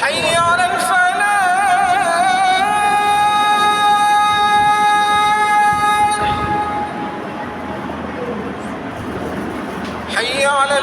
حي على الفلاح حي على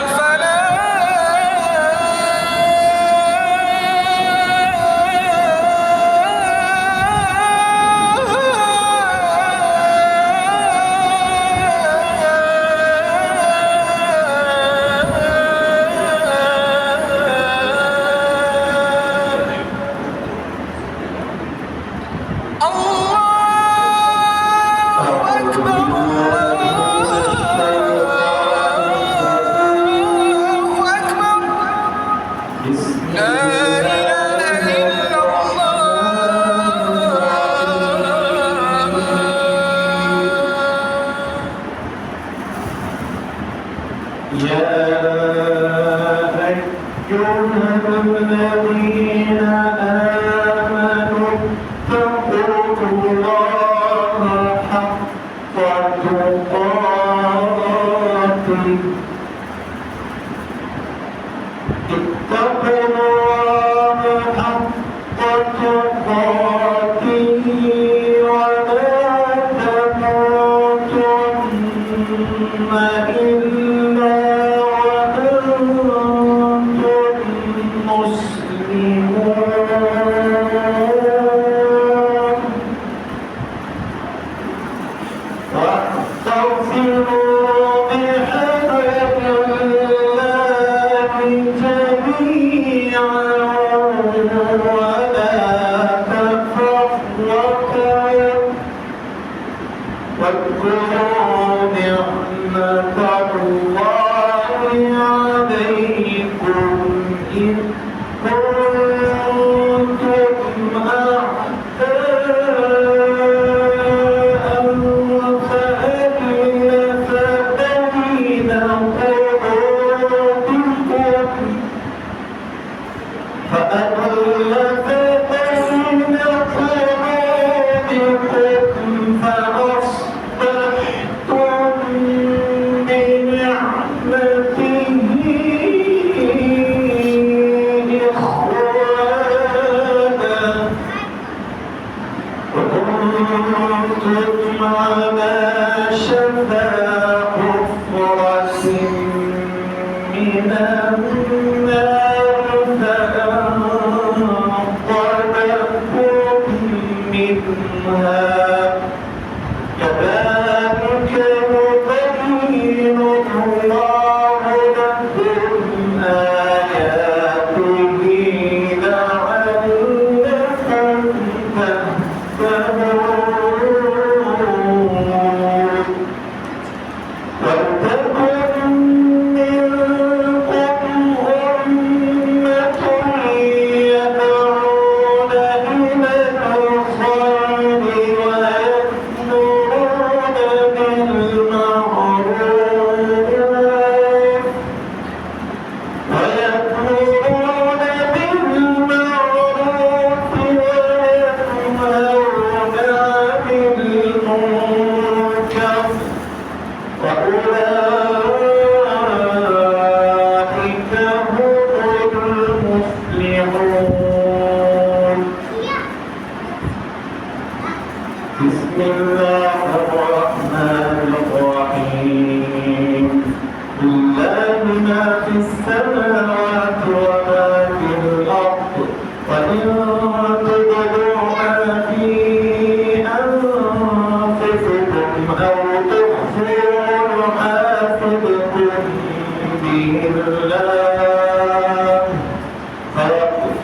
الذين آمنوا اتقوا الله حق تقاته اتقوا الله حق تقاته ولا تموتن إلا على شفا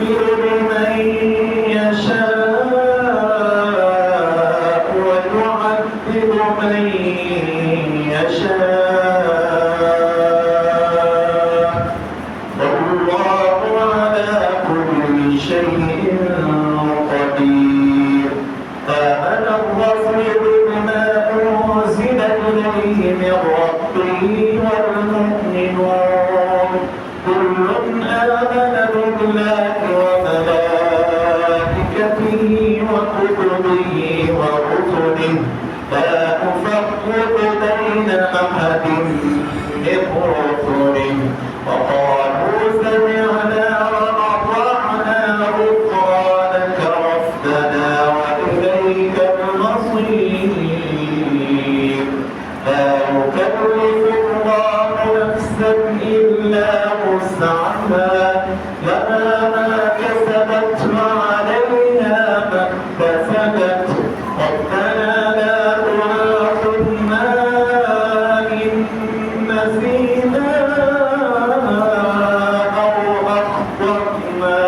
بمن يشاء ويعذب من يشاء والله على كل شيء قدير. آمن الرسول بما أنزل إليه من ربه والمؤمنون كل آمن بالله وملائكته وكتبه ورسله لا نفرق بين أحد من رسله وقالوا سمعنا وأطعنا غفرانك ربنا وإليك المصير. لا يكلف الله نفسا إلا وسعها لها ما كسبت وعليها ما اكتسبت ربنا لا تؤاخذنا إن نسينا أو أخطأنا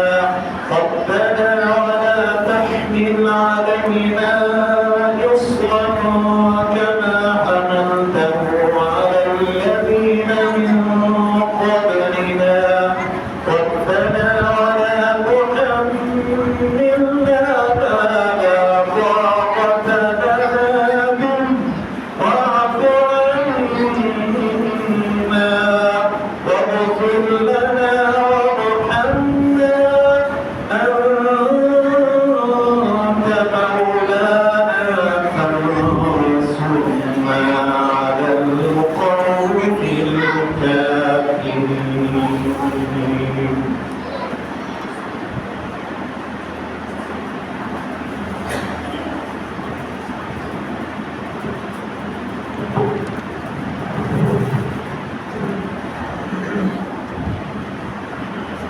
ربنا ولا تحمل علينا إصرا كما حملته على الذين من قبلنا ربنا ولا تحملنا ما لا طاقة لنا به واعف عنا واغفر لنا وارحمنا أنت مولانا فانصرنا على القوم الكافرين.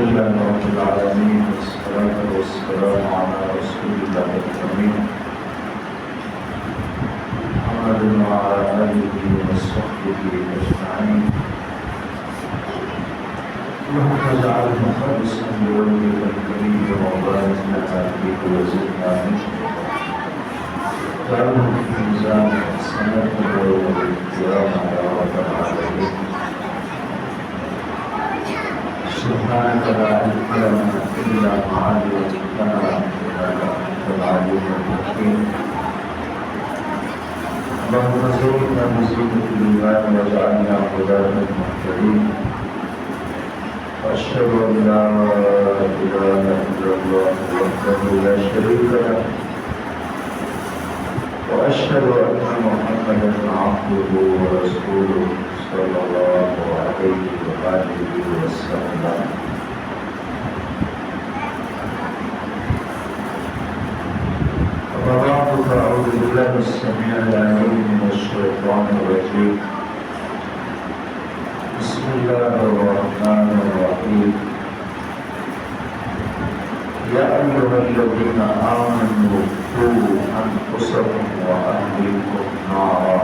لله رب العالمين والصلاة والسلام على رسول الله الكريم محمد وعلى آله وصحبه أجمعين. اللهم اجعله خالصا لوجهك الكريم وبارك لنا فيه وزدنا منه واجعله في ميزان حسناتنا يوم القيامة يا رب العالمين. سبحانك لا علم لنا إلا ما علمتنا إنك أنت العليم الحكيم. اللهم زدنا بزينة الإيمان واجعلنا هداة المهتدين. وأشهد أن لا إله إلا الله وحده لا شريك له، وأشهد أن محمدا عبده ورسوله صلى الله عليه وآله وسلم. أما بعد فأعوذ بالله السميع العليم من الشيطان الرجيم. بسم الله الرحمن الرحيم. يا أيها الذين آمنوا قوا أنفسكم وأهليكم نارا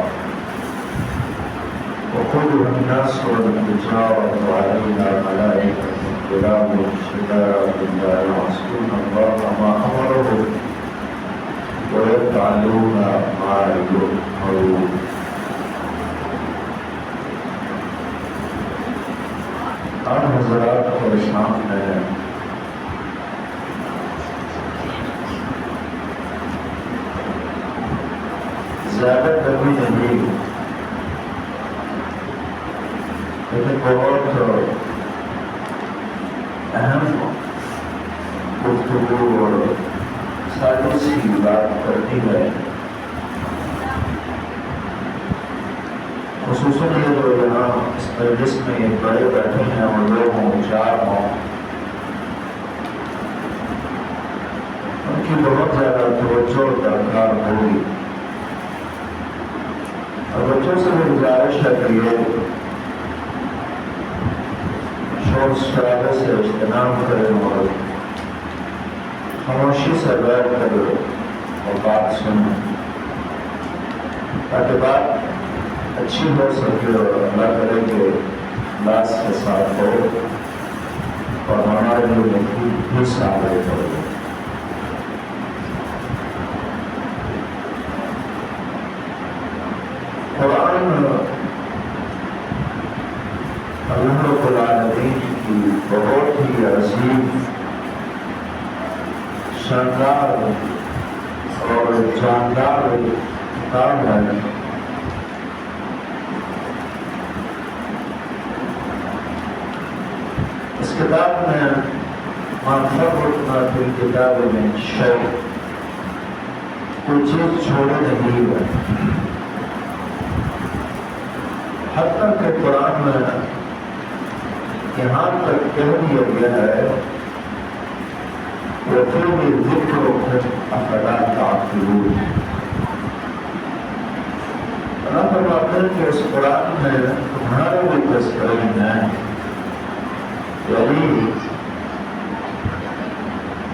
وقودها الناس والحجارة عليها ملائكة غلاظ شداد لا يعصون الله ما أمرهم ويفعلون ما يؤمرون. حضرات اور شام میں زیادہ کمی نہیں، لیکن بہت اہم گفتگو اور ساری سی بات کرنی ہے، خصوصاً یہ جو یہاں اس مجلس میں یہ بڑے بیٹھے ہیں اور لوگ ہوں چار ہوں، ان کی بہت زیادہ توجہ درکار ہوگی. اور بچوں سے بھی گزارش ہے کہ یہ شور شرابے سے اجتناب کریں اور خاموشی سے بیٹھ کر اور بات سنیں تاکہ بات اچھی ہو سکے اور اللہ کرے کہ اخلاص کے ساتھ ہو اور ہمارے لیے مفید بھی ثابت ہو. قرآن اللہ رب العالمین کی بہت ہی عظیم، شاندار اور جاندار کتاب ہے. اس کتاب میں ما فرطنا فی الکتاب من شیء، کوئی چیز چھوڑے نہیں ہے. حتیٰ کہ قرآن میں یہاں تک کہہ دیا گیا ہے وَفِي ذِكْرُكُمْ أَفَلَا تَعْقِلُونَ. اللہ فرماتے ہیں کہ اس قرآن میں تمہارے بھی تذکرے ہیں، یعنی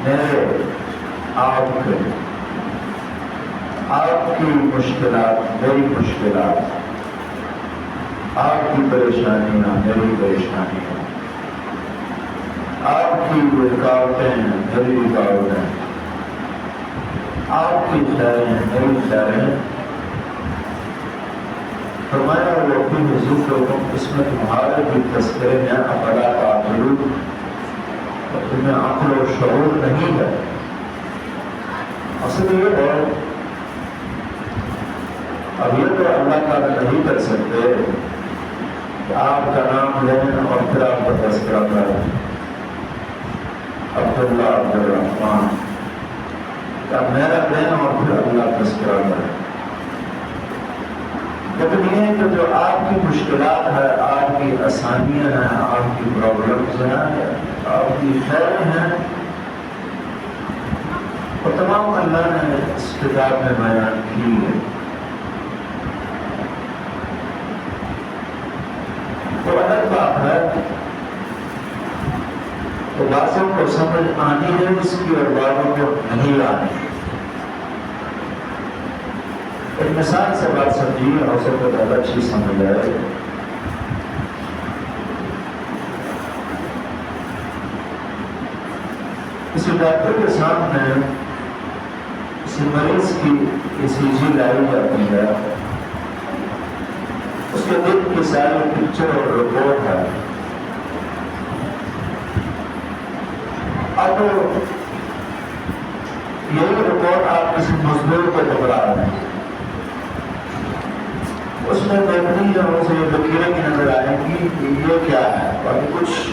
میرے آپ کی مشکلات میری مشکلات، آپ کی پریشانیاں میری پریشانیاں، آپ کی رکاوٹیں میری رکاوٹیں، آپ کی خیریں میری خیریں. فرمایا وَفِي ذِكْرُكُمْ، اس میں تمہارے بھی تذکرے ہیں. أَفَلَا تَعْقِلُونَ، اور تمہیں عقل و شعور نہیں ہے. اصل یہ ہے اب یہ تو اللہ تعالیٰ نہیں کر سکتے کہ آپ کا نام لیں اور پھر آپ کا تذکرہ کریں. عبداللہ عبدالرحمن کا میرا لیں اور پھر اللہ تذکرہ کریں. لیکن یہ ہے کہ جو آپ کی مشکلات ہے، آپ کی آسانیاں ہیں، آپ کی پرابلمز ہیں، آپ کی خیریں ہیں، وہ تمام اللہ نے اس کتاب میں بیان کی ہے. تو الگ بات ہے تو باتوں کو سمجھ آنی ہے اس کی اور باتوں کو نہیں آنی. ایک مثال سے بات سمجھیے اور اسے کو زیادہ اچھی سمجھ آئے. کسی ڈاکٹر کے سامنے کسی کسی مریض کی ECG لائی جاتی ہے، اس کے دل کی ساری پکچر اور رپورٹ ہے. اب یہی رپورٹ آپ کسی مزدور کو پکڑا رہے ہیں، اس میں دیکھنی جو اسے لکیریں کی نظر آئیں گی کہ یہ کیا ہے، باقی کچھ.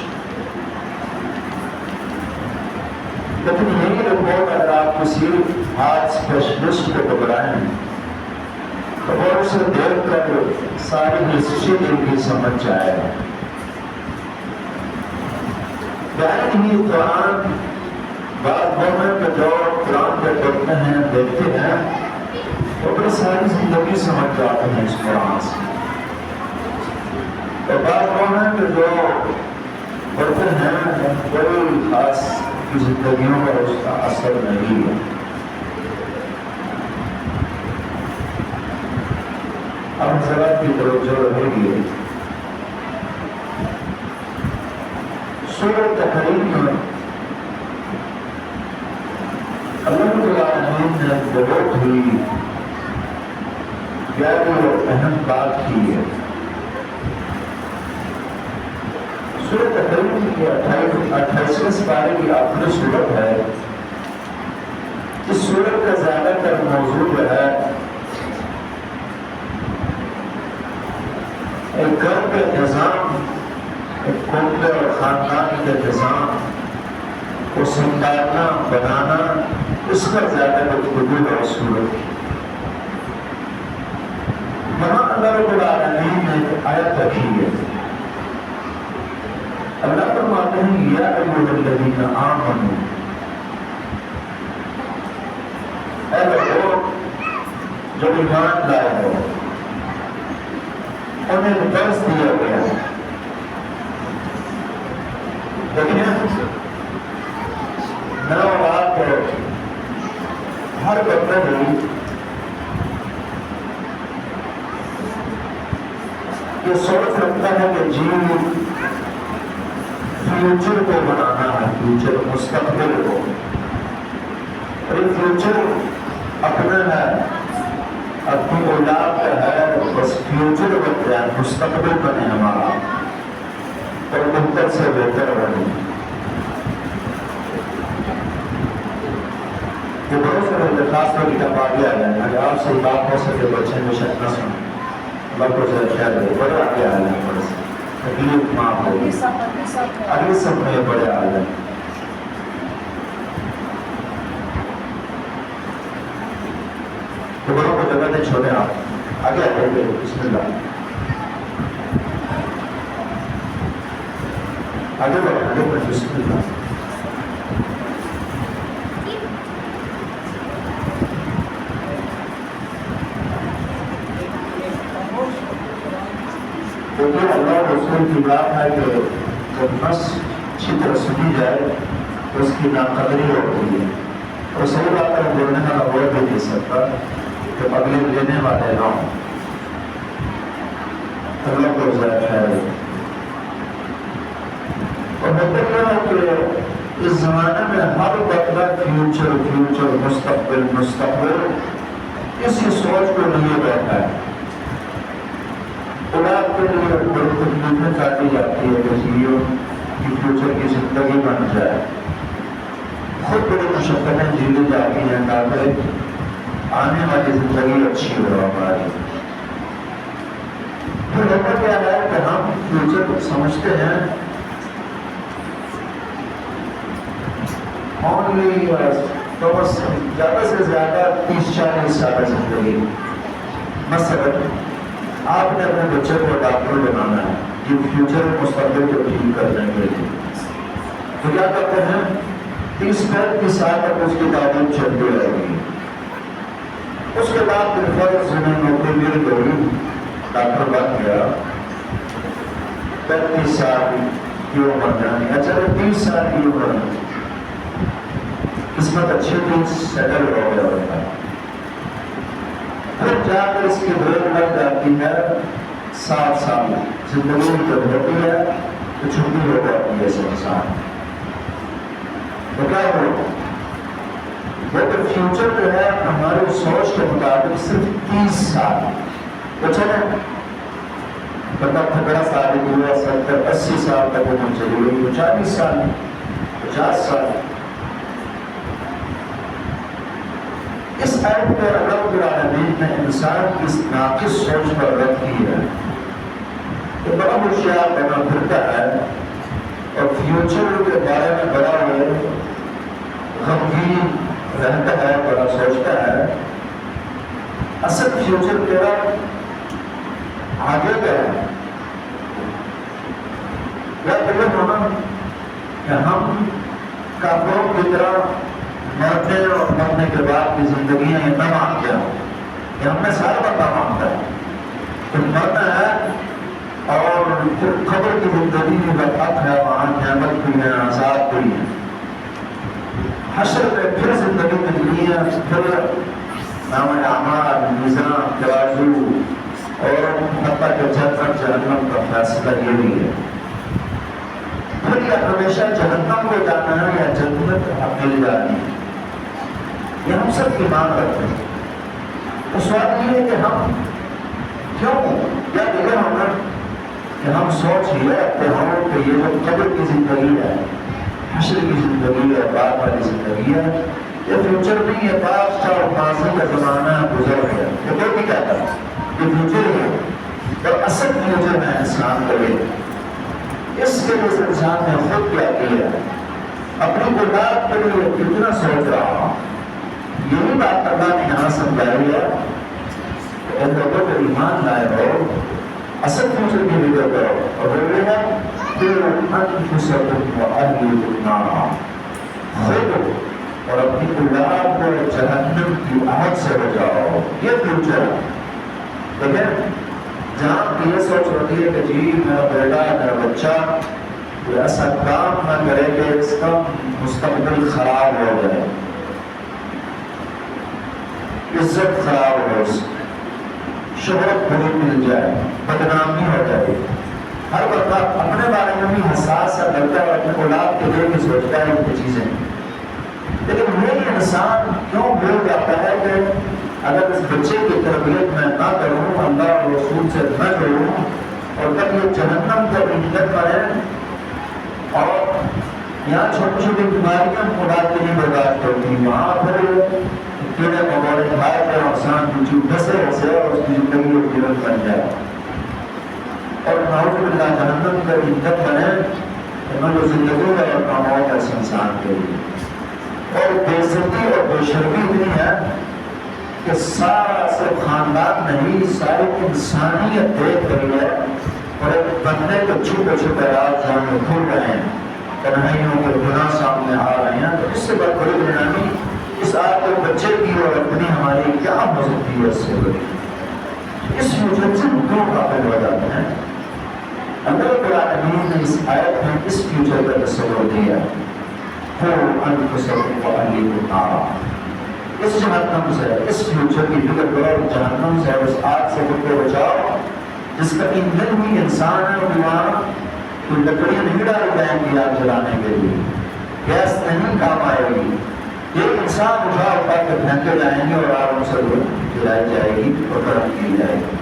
لیکن یہی رپورٹ اگر آپ کسی ہارٹ اسپیشلسٹ کو پکڑائیں تو وہ اسے دیکھ کر ساری ہسٹری دل کی سمجھ جائے گا. یعنی ہی قرآن بعض مومن کے جو قرآن پہ پڑھتے ہیں دیکھتے ہیں وہ بڑی ساری زندگی سمجھ جاتے ہیں اس قرآن سے. اور بعض مومن کے جو پڑھتے ہیں کوئی خاص کی زندگیوں پر اس کا اثر نہیں ہے. اب حضرات کی توجہ رہے گی سورۃ تحریم میں اللہ رب العالمین نے بہت ہی پیاری اور اہم بات کی ہے. سورۃ تحریم کی 28ویں سپارے کی آخری سورت ہے. اس سورت کا زیادہ تر موضوع جو ہے ایک گھر کا نظام، ایک کنبے اور خاندان کا نظام کو سنبھالنا بنانا، اس پر زیادہ گفتگو ہے. سورت یہاں اللہ رب العالمین نے ایک آیت رکھی ہے. اللہ فرماتے ہیں یا ایھا الذین آمنوا، اے لوگوں جو ایمان لائے ہو، انہیں درس دیا گیا ہے. دیکھیں نو بات ہر بندہ بھی یہ سوچ رکھتا ہے کہ جی فیوچر کو بنانا ہے، فیوچر مستقبل کو. اور یہ فیوچر اپنا ہے، اپنی اولاد کا ہے، بس فیوچر بن جائے، مستقبل بنے ہمارا اور بہتر سے بہتر بنے. یہ بہت سارے درخواست کی کتاب آ جائیں. اگر آپ سے بات ہو سکے بچے میں شک نہ سنیں، اللہ کو ذرا خیال رہے. بڑے آگے آ جائیں، بڑے سے تکلیف معاف ہوگی. اگلے سب میں بڑے آ جائیں. تو بڑوں کو جگہ دیں، چھوٹے آپ آگے آ جائیں. بسم اللہ آگے بڑھیں، آگے بڑھیں. بسم اللہ. کیونکہ اللہ رسول کی بات ہے کہ جب نفس اچھی طرح سنی جائے تو اس کی ناقدری ہوتی ہے. اور صحیح بات ہے بولنے کا وہ بھی نہیں سکتا کہ اگلے لینے والے نہ ہوں. اللہ کو ذرا خیر ہے. اور مطلب یہ ہے کہ اس زمانے میں ہر بندہ فیوچر فیوچر مستقبل مستقبل اسی سوچ کو لیے بیٹھا ہے. اولاد کے لیے بڑی تکلیفیں کاٹی جاتی ہے کہ جیو کی فیوچر کی زندگی بن جائے. خود بڑی مشقتیں جیلی جاتی ہیں تاکہ آنے والی زندگی اچھی ہو ہماری. پھر ہوتا کیا ہے کہ ہم فیوچر کو سمجھتے ہیں اونلی تو بس زیادہ سے زیادہ 30-40 سال زندگی. مثلاً آپ نے اپنے بچے کو ڈاکٹر بنانا ہے، یہ فیوچر مستقبل کو ٹھیک کرنے کے لیے. تو کیا کرتے ہیں 30-35 سال تک اس کی تعلیم چلتی رہے گی. اس کے بعد پھر فرض نوکری مل گئی، ڈاکٹر بن گیا، 35 سال کی عمر جانی، اچھا 30 سال کی عمر قسمت اچھی تھی، سیٹل ہو گیا ہوتا ہے. پھر جا کر اس کی بریک لگ جاتی ہے 7 سال. زندگی جب ہوتی ہے تو چھٹی ہو جاتی ہے اس انسان. تو کیا ہو وہ تو فیوچر جو ہے ہماری سوچ کے مطابق صرف 30 سال تو چلے بندہ تھکڑا ثابت ہوا 70-80 سال تک وہ چلی گئی تو 40 سال 50 سال اس آیت پر رب العالمین نے انسان کی اس ناقص سوچ پر رد کی ہے کہ بڑا ہوشیار بنا پھرتا ہے اور فیوچر کے بارے میں بڑا ہوئے غمگین رہتا ہے بڑا سوچتا ہے اصل فیوچر تیرا آگے کا ہے یا پہلے ہونا کہ ہم کافروں کی طرح مرنے اور مرنے کے بعد کی زندگیاں یہ نہ مانتے ہیں کہ ہم نے سارا بندہ مانتا ہے کہ مرنا ہے اور پھر قبر کی زندگی میں حق ہے وہاں نعمت بھی ہے آزاد بھی ہے حشر میں پھر زندگی ملنی ہے پھر نام اعمال نظام توازو اور حتیٰ کہ جنت جہنم کا فیصلہ یہ بھی ہے پھر یا ہمیشہ جہنم کو جانا ہے یا جنت مل جانی ہے یہ ہم سب کی مانگ رکھتے ہیں اس وقت یہ ہے کہ ہم کیوں یا یہ ہونا کہ ہم سوچ یہ رکھتے ہوں کہ یہ جو قبر کی زندگی ہے حشر کی زندگی ہے بعد والی زندگی ہے یہ فیوچر نہیں ہے پاس کا اور ماضی کا زمانہ گزر گیا یہ کوئی بھی کہتا ہے یہ فیوچر ہے اور اصل فیوچر ہے انسان کا یہ اس کے لیے انسان نے خود کیا کیا اپنی اولاد کے لیے کتنا سوچ رہا ہوں یہی بات اللہ نے یہاں سمجھائی ہے کہ ان لوگوں کو ایمان لائے ہو اصل فیوچر کی فکر کرو اور وہ یہ ہے پھر انفسکم واہلیکم نارا خود اور اپنی اولاد کو جہنم کی آگ سے بچاؤ یہ فیوچر ہے لیکن جہاں یہ سوچ ہوتی ہے کہ جی میرا بیٹا میرا بچہ کوئی ایسا کام نہ کرے کہ اس کا مستقبل خراب ہو جائے عزت خراب ہو اس شہرت بری مل جائے بدنامی ہو جائے ہر بندہ اپنے بارے میں بھی حساس ہے لگتا ہے اپنے اولاد کے لیے بھی سوچتا ہے ان چیزیں لیکن یہ انسان کیوں بھول جاتا ہے کہ اگر اس بچے کی تربیت میں نہ کروں اللہ اور رسول سے نہ جڑوں اور جب یہ جہنم کا انجت کرے اور یہاں چھوٹی چھوٹی بیماریاں اولاد کے لیے برداشت ہوتی ہیں وہاں پھر کیڑے مکوڑے کھائے پہ انسان کی ڈسے ہسے اور اس کی زندگی اور جیون بن جائے اور نعوذ باللہ جہنم کا انجت بنے نہ جو زندگی ہے اور نہ موت ایسے انسان کے لیے اور بے عزتی اور بے شرمی اتنی ہے کہ سارا صرف خاندان نہیں ساری انسانیت دیکھ رہی ہے اور ایک بندے کو چھپے چھپے راز جان میں کھل رہے ہیں تنہائیوں کے گناہ سامنے آ رہے ہیں تو اس سے بڑی بڑی بدنامی اس آپ کے بچے کی اور اپنی ہماری کیا ہو سکتی ہے اس سے بڑی اس فیوچر سے دو قابل ہو جاتے ہیں اللہ رب العالمین نے اس آیت میں اس فیوچر کا تصور دیا ہو انفسکم واہلیکم نارا اس جہنم سے اس فیوچر کی فکر کرو جہنم سے اس آگ سے خود کو بچاؤ جس کا ایندھن بھی انسان ہے اور وہاں کوئی لکڑیاں نہیں ڈالی جائیں گی آگ جلانے کے لیے گیس نہیں کام آئے گی یہ انسان اٹھا اٹھا کے پھینکے جائیں گے اور آگ سے جلائی جائے گی اور گرم کی جائے گی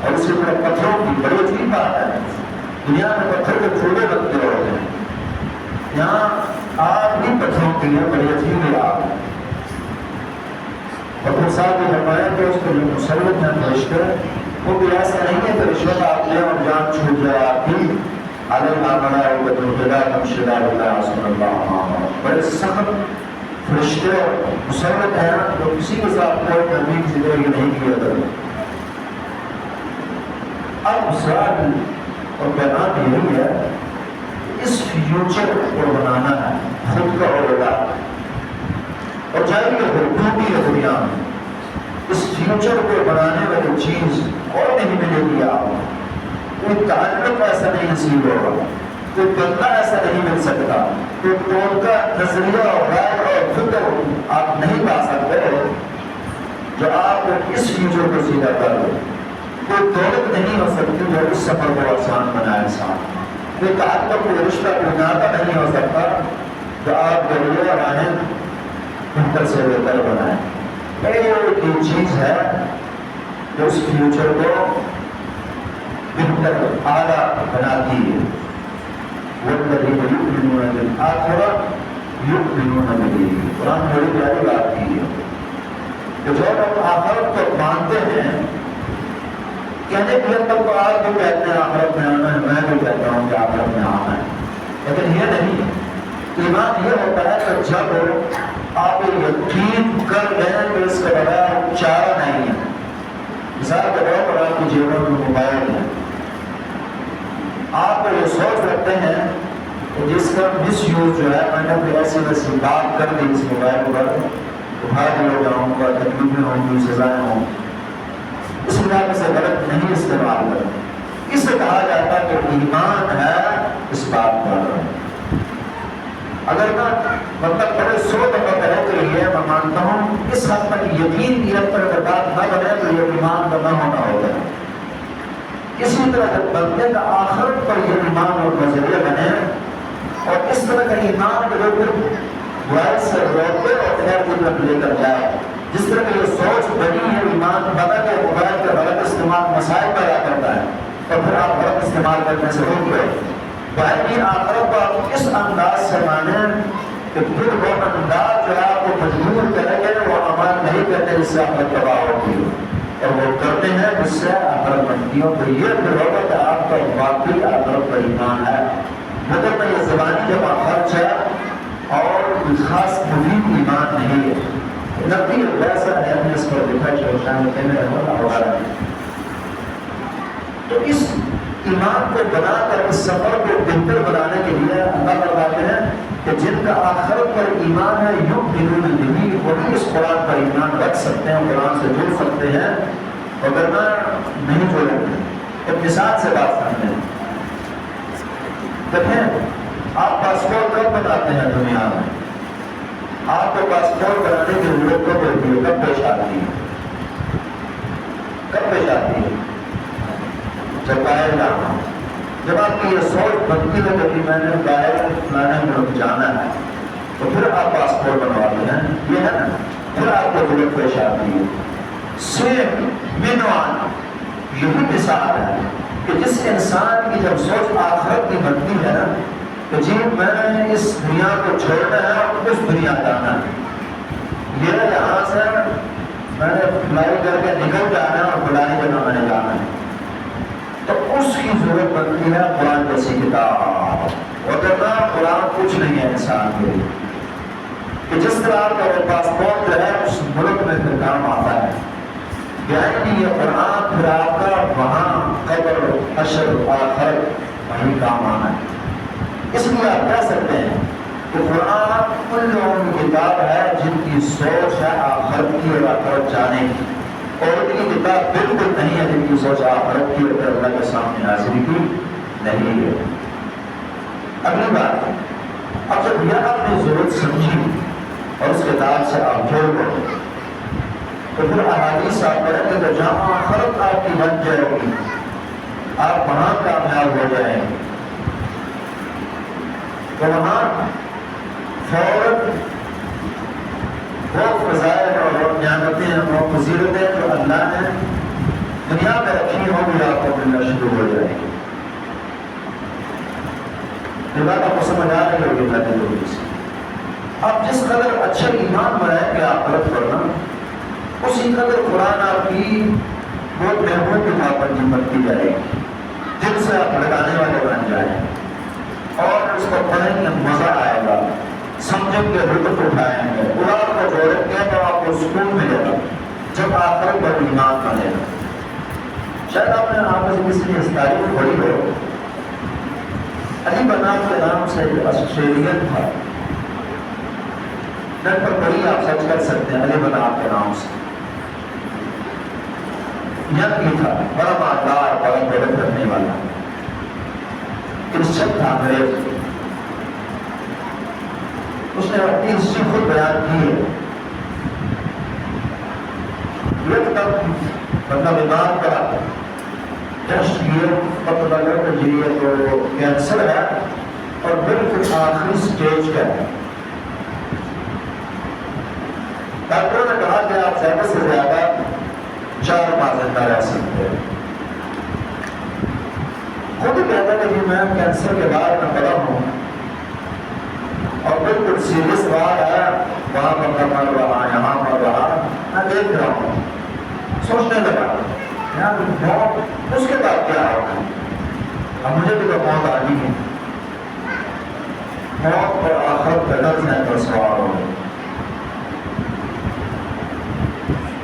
اور اس کے پتھروں کی بڑی عجیب بات ہے دنیا میں پتھر کے چھوٹے بنتے ہوتے ہیں یہاں آگ بھی پتھروں کی ہے بڑی عجیب آگ اور پھر صاحب یہ فرمایا کہ اس کے جو مسلط ہیں فرشتے وہ بھی ایسا نہیں ہے کہ رشوت آپ لیں اور جان چھوٹ جائے آپ کی علیہ الملائکۃ غلاظ شداد لا یعصون اللہ بڑے سخت فرشتے اور مسلط ہیں جو کسی کے ساتھ کوئی نرمی کی زندگی نہیں کیا کرتے اب سوال اور پیغام یہی ہے اس فیوچر کو بنانا ہے خود کا اور اولاد اور چاہیے حکومتی ہے دنیا میں اس فیوچر کو بنانے والی چیز اور نہیں ملے گی آپ کوئی تعلق ایسا نہیں نصیب ہوگا کوئی بندہ ایسا نہیں مل سکتا کوئی قوم کا نظریہ اور رائے اور فکر آپ نہیں پا سکتے جو آپ اس فیوچر کو سیدھا کر دو کوئی دولت نہیں ہو سکتی جو اس سفر کو آسان بنائے انسان کوئی تعلق کوئی رشتہ کوئی ناطہ نہیں ہو سکتا جو آپ ذریعہ راہیں بہتر سے بہتر بنائیں۔ ایک ہی چیز ہے جو اس فیوچر کو بہتر اعلیٰ بناتی ہے، وَالَّذِينَ يُؤْمِنُونَ بِالْآخِرَةِ يُؤْمِنُونَ بِهِ۔ قرآن بڑی پیاری بات کی ہے کہ جو لوگ آخرت کو مانتے ہیں، کہنے کے لیے تب تو آپ بھی کہتے ہیں آخرت میں آنا ہے، میں بھی کہتا ہوں کہ آخرت میں آنا ہے، لیکن یہ نہیں ہے۔ ایمان یہ ہوتا ہے کہ جب آپ یقین کر لیں کہ اس کے بغیر چارہ نہیں ہے۔ مثال کے طور پر آپ کی جیبوں میں موبائل ہے، آپ یہ سوچ رکھتے ہیں کہ جس کا مس یوز جو ہے، میں نے کوئی ایسی ویسی بات کر دی اس موبائل پر، بھاگ لے جاؤں گا، تکلیفیں ہوں گی، سزائیں ہوں، اس علاقے سے غلط نہیں استعمال کریں۔ اس سے کہا جاتا ہے کہ ایمان ہے اس بات پر۔ اگر میں مطلب بڑے سو دفعہ کہے تو یہ میں مانتا ہوں، اس حد تک یقین کی حد پر اگر بات نہ بنے تو یہ ایمان کا نہ ہونا ہوتا ہے۔ اسی طرح جب بندے کا آخرت پر یہ ایمان اور نظریہ بنے، اور اس طرح کا ایمان جو پھر برائی سے روکے اور خیر کی طرف لے کر جائے، جس طرح کی یہ سوچ بنی ہے ایمان بنا کہ موبائل کا غلط استعمال مسائل پیدا کرتا ہے اور پھر آپ غلط استعمال کرنے سے روک گئے، باقی آخرت کو آپ اس انداز سے مانیں کہ پھر وہ انداز جو ہے آپ کو مجبور کریں گے وہ عمل نہیں کرتے جس سے آخرت تباہ ہوتی ہے، اور وہ کرتے ہیں جس سے آخرت بنتی ہے۔ تو یہ پھر ہوگا کہ آپ کا واقعی آخرت پر ایمان ہے، مگر میں یہ زبانی جمع خرچ ہے اور خاص مفید ایمان نہیں ہے۔ نبی ویسا ہے اس پر لکھا شاہد کہنے والا۔ تو اس ایمان کو بنا کر اس سفر کو بہتر بنانے کے لیے اللہ فرماتے ہیں کہ جن کا آخرت پر ایمان ہے یؤمنون بہ، وہی اس قرآن پر ایمان رکھ سکتے ہیں، قرآن سے جڑ سکتے ہیں، وگرنہ نہیں جڑیں گے۔ ایک مثال سے بات کرتے ہیں، دیکھیں آپ پاسپورٹ کب بناتے ہیں دنیا میں؟ آپ کو پاسپورٹ بنانے کی ضرورت کب ہوتی ہے، کب پیش آتی ہے؟ کب پیش آتی ہے؟ جب باہر جانا، جب آپ کی یہ سوچ بنتی ہے کہ میں نے باہر فلانے ملک جانا ہے، تو پھر آپ پاسپورٹ بنواتے ہیں، یہ ہے نا، پھر آپ کو ضرورت پیش آتی ہے۔ سیم منوان یہی مثال ہے کہ جس انسان کی جب سوچ آخرت کی بنتی ہے نا کہ جی میں نے اس دنیا کو چھوڑنا ہے اور اس دنیا جانا ہے، یہ یہاں سے میں نے فلائی کر کے نکل جانا ہے اور بڑائی جگہ میں نے جانا ہے، تو اس کی ضرورت پڑتی ہے قرآن جیسی کتاب، وگرنہ قرآن کچھ نہیں ہے انسان کے لیے، کہ جس طرح آپ کا وہ پاسپورٹ جو ہے اس ملک میں پھر کام آتا ہے، یعنی یہ قرآن پھر آپ کا وہاں قبر حشر آخرت وہیں کام آنا ہے۔ اس لیے آپ کہہ سکتے ہیں کہ قرآن ان لوگوں کی کتاب ہے جن کی سوچ ہے آخرت کی اور آخرت جانے کی، اور ان کی کتاب بالکل نہیں ہے جن کی سوچ آخرت کی اور اللہ کے سامنے حاضری کی نہیں ہے۔ اگلی بات، اب جب یہ آپ نے ضرورت سمجھی اور اس کتاب سے آپ جوڑ گئے تو پھر احادیث آپ پڑھیں گے کہ جہاں آخرت آپ کی بن جائے گی آپ وہاں کامیاب ہو جائیں گے، تو وہاں فوراً وہ فضائل اور نعمتیں اور فضیلتیں جو اللہ نے دنیا میں رکھی ہوں گی آپ کو ملنا شروع ہو جائے گی۔ یہ بات آپ کو سمجھ آ رہی ہوگی اللہ کے لوگوں سے۔ اب جس قدر اچھے ایمان بنائیں گے آپ غلط کرنا، اسی قدر قرآن آپ کی بہت محبوب کتاب پر بنتی جائے گی، جن سے آپ لگانے والے بن جائیں اور اس کو پڑھیں گے مزہ آئے گا، سمجھیں گے، لطف اٹھائیں گے، قرآن کو جوڑیں گے تو آپ کو سکون ملے گا جب آخرت پر ایمان بنے گا۔ شاید آپ نے آپ سے کسی نے اس تاریخ پڑھی ہو، علی بنا کے نام سے آسٹریلین تھا، نیٹ پر پڑھی آپ سرچ کر سکتے ہیں، علی بنا کے نام سے، ینگ تھا، بڑا مالدار، بڑا محنت کرنے والا، کرسچن تھا، انگریز۔ اس نے اپنی ہسٹری خود بیان کی ہے۔ ایک تب بندہ بیمار کا ٹیسٹ کیے، پتہ لگا کہ یہ تو کینسر ہے اور بالکل آخری سٹیج کا ہے۔ ڈاکٹروں نے کہا کہ آپ زیادہ سے زیادہ 4 ماہ زندہ رہ سکتے ہیں. خود ہی کہتا ہے کہ میں کینسر کے بعد میں پڑا ہوں اور بالکل سیریس بات ہے, وہاں بندہ مر رہا, یہاں مر رہا, میں دیکھ رہا ہوں, سوچنے لگا یار موت اس کے بعد کیا ہوگا. اب مجھے بھی تو موت آ گئی ہے, موت اور آخرت کا لفظ ہے پر سوال ہو گئے.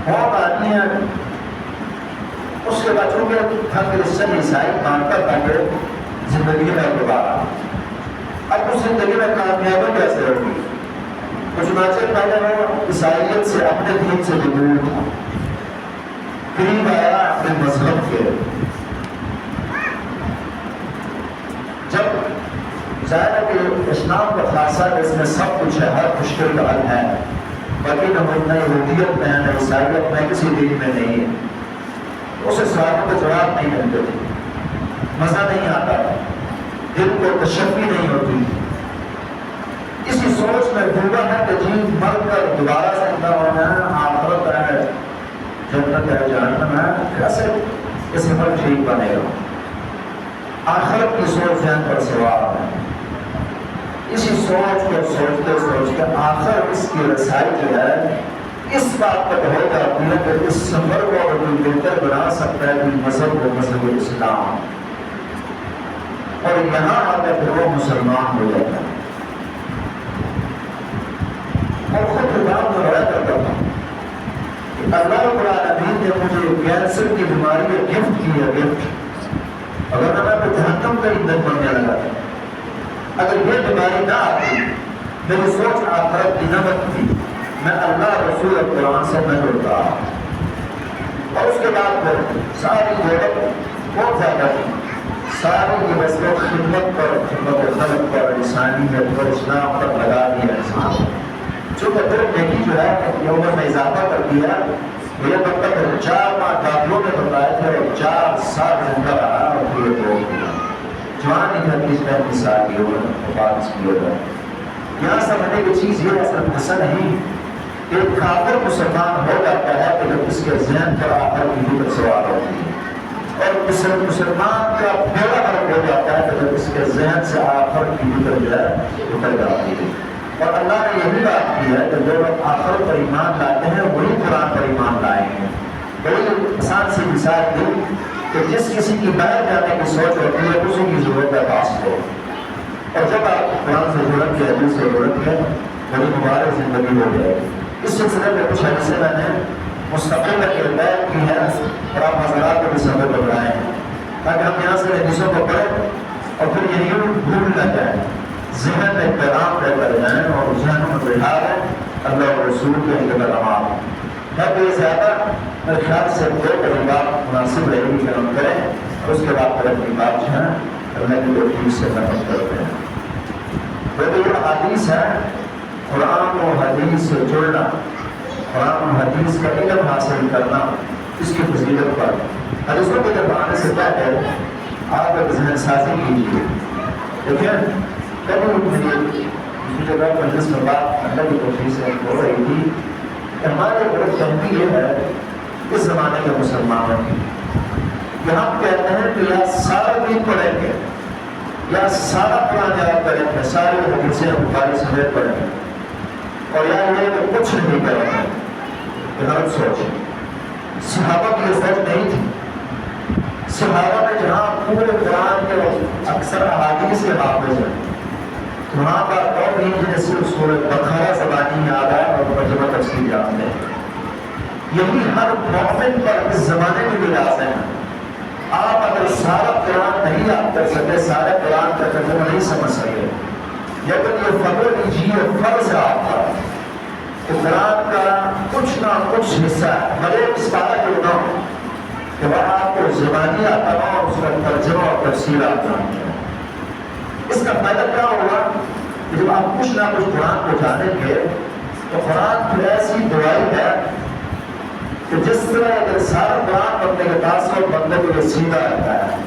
موت آدمی ہے, اس کے بعد چونکہ ہر کرسچن عیسائی مانتا تھا کہ زندگی میں دوبارہ, اب اس زندگی میں کامیابی کیسے ہوگی. کچھ چنانچہ پہلے وہ عیسائیت سے اپنے دین سے دور تھا, قریب آیا اپنے مذہب کے. جب ظاہر ہے کہ اسلام کا خاصہ اس میں سب کچھ ہے, ہر مشکل کا حل ہے, باقی نہ یہودیت میں نہ عیسائیت میں کسی دین میں نہیں ہے. اسے سوالوں کا جواب نہیں ملتے تھے, مزہ نہیں آتا, دل کو تشفی نہیں ہوتی. اسی سوچ میں ڈوبا ہے کہ جی مر کر دوبارہ زندہ ہونا ہے, آخرت ہے, جنت ہے, جہنم ہے, کیسے اس عمل ٹھیک بنے گا. آخرت کی سوچ ذہن پر سوال ہے. اسی سوچ کو سوچتے سوچتے آخر اس کی رسائی جو ہے اس بات پر ہو جاتی ہے کہ اس سفر کو اگر کوئی بہتر بنا سکتا ہے کوئی مذہب و مذہب اسلام, اور یہاں آ کر پھر وہ مسلمان ہو جاتا ہے. اور خود خطاب میں رویا کرتا تھا کہ اللہ رب العالمین نے مجھے کینسر کی بیماری کا گفٹ کیا, گفٹ, اگر میں تو جہنم کا ایندھن بننے لگا تھا. اگر یہ بیماری نہ آتی, میری سوچ آخرت کی نہ بنتی, میں اللہ رسول قرآن سے نہ جڑتا. اور اس کے بعد پھر ساری دولت بہت زیادہ تھی, ساری کی بس لوگ خدمت پر, خدمت خلق پر, انسانیت پر, اسلام پر لگا دیا انسان. چونکہ پھر نیکی جو ہے یہ عمر میں اضافہ کر دیا. میرے مطلب 4 ماہ ڈاکٹروں نے بتایا تھے اور 4 سال زندہ رہا اور پھر یہ روک دیا. جوان ہی 30-35 سال کی عمر میں بات کی ہو جائے. یہاں سمجھنے کی چیز یہ اصل مسئلہ نہیں, ایک کافر مسلمان ہو جاتا ہے کہ جب اس کے ذہن پر آخر کی فکر سوار ہوتی ہے, اور مسلمان کا بیڑا غرق ہو جاتا ہے کہ جب اس کے ذہن سے آخر کی فکر جو ہے اتر جاتی ہے. اور اللہ نے یہی بات کی ہے کہ جو لوگ آخر پر ایمان لاتے ہیں وہی قرآن پر ایمان لائیں گے. بڑی آسان سی مثال دی کہ جس کسی کی باہر جانے کی سوچ ہوتی ہے اسی کی ضرورت ہے پاس ہو, اور جب آپ قرآن سے جڑیں گے, حدیث سے جڑیں گے, بڑی مبارک زندگی ہو جائے گی. اس سلسلے میں کچھ حدیثیں میں نے مستقل بیان کی ہے اور آپ حضرات کو بھی سبق بتائیں تاکہ ہم یہاں سے حدیثوں کو پڑھیں اور پھر یہی بھول نہ جائیں, ذہن میں پیغام لے کر جائیں اور ذہنوں میں بٹھا لیں اللہ اور رسول کے احترام. میں کوئی زیادہ میرے خیال سے 2 بات مناسب رہے گی کہ ہم کریں, اور اس کے بعد پھر اپنی بات جو ہے کرنے کی کوشش سے ختم کرتے ہیں. تو یہ حدیث ہے, قرآن و حدیث سے جڑنا, قرآن و حدیث کا علم حاصل کرنا, اس کی فضیلت پر حدیثوں کے جب آنے سے پہلے آپ ایک ذہن سازی کیجیے. دیکھیں کبھی دوسری جگہ پر جس میں بات اللہ کی کوشش سے ہو رہی تھی کہ ہمارے بڑے تنقید یہ ہے اس زمانے کے مسلمانوں کی کہ ہم کہتے ہیں کہ یا سارا دین پڑھیں گے یا سارا قرآن یاد کریں گے, ساری حدیثیں بخاری سمیت پڑھیں گے, اور یا یہ کہ کچھ نہیں کریں گے. یہ غلط سوچ. صحابہ کی یہ سوچ نہیں تھی. صحابہ میں جہاں پورے قرآن کے اکثر احادیث سے حافظ ہیں, وہاں پر اور بھی جنہیں صرف سورۃ بقرہ زبانی یاد ہے اور ترجمہ تفسیر یاد ہے. یہی ہر مومن پر اس زمانے میں بھی لازم ہے. آپ اگر سارا قرآن نہیں یاد کر سکتے, سارے قرآن کا ترجمہ نہیں سمجھ سکتے, لیکن یہ فضل لیجیے فرض ہے آپ کا کہ قرآن کا کچھ نہ کچھ حصہ بڑے اس بارے میں نہ ہو کہ وہ آپ کو زبانی آتا ہو اور اس کا ترجمہ اور تفسیر آتا ہو. اس کا فائدہ کیا ہوگا کہ جب آپ کچھ نہ کچھ قرآن کو جانیں گے تو قرآن کی ایسی دعائی ہے کہ جس طرح اگر سارا قرآن بندے کے پاس ہو بندے کو یہ سیدھا رہتا ہے,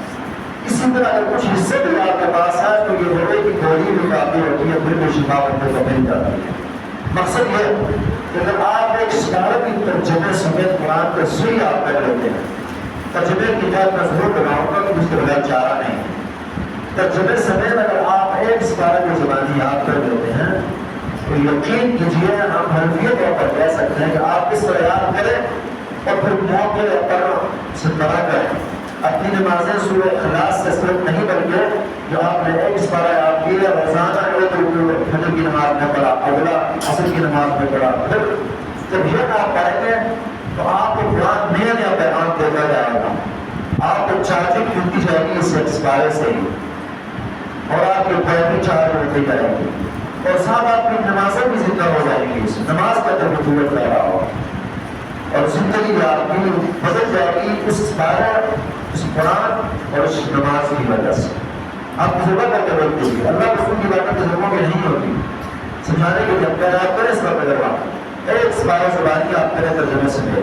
اسی طرح اگر کچھ حصے بھی آپ کے پاس ہے تو یہ روڑے کی گولی بھی کافی ہوتی ہے, پھر بھی شفا بندے کو مل جاتی ہے. مقصد یہ کہ اگر آپ ایک سپارہ کی ترجمے سمیت قرآن کو صحیح آپ کر لیتے ہیں، ترجمے کی بات میں ضرور بناؤں گا کہ اس کے بغیر چارہ نہیں ہے۔ ترجمے سمیت اگر آپ ایک سپارہ کی زبانی یاد کر لیتے ہیں تو یقین کیجیے ہم حنفی طور پر کہہ سکتے ہیں کہ آپ اس طرح یاد کریں اور پھر موقع پر ستارہ کریں۔ اپنی نمازیں سورہ اخلاص سے صرف نہیں بلکہ جو آپ نے ایک سپارہ یاد کیا روزانہ ایک رکوع فجر کی نماز میں پڑھا، اگلا عصر کی نماز میں پڑھا، پھر جب یہ آپ پڑھیں گے تو آپ کو قرآن نیا نیا پیغام دیتا جائے گا، آپ کو چارجنگ ملتی جائے گی اس سپارے سے ہی، اور آپ کی بیٹری چارج ہوتی جائے گی، اور ساتھ آپ کی نمازیں بھی زندہ ہو جائیں گی، نماز کا جب وجود کر رہا ہو، اور زندگی آپ کی بدل جائے گی اس سپارے، اس قرآن اور اس نماز کی وجہ سے۔ آپ تجربہ کر کے دیکھ دیجیے، اللہ رسول کی باتیں تجربوں کی نہیں ہوتی، سمجھانے کے جب پہلے آپ کریں اس کا تجربہ، ایک سپارہ زبانی آپ کریں ترجمے سے لے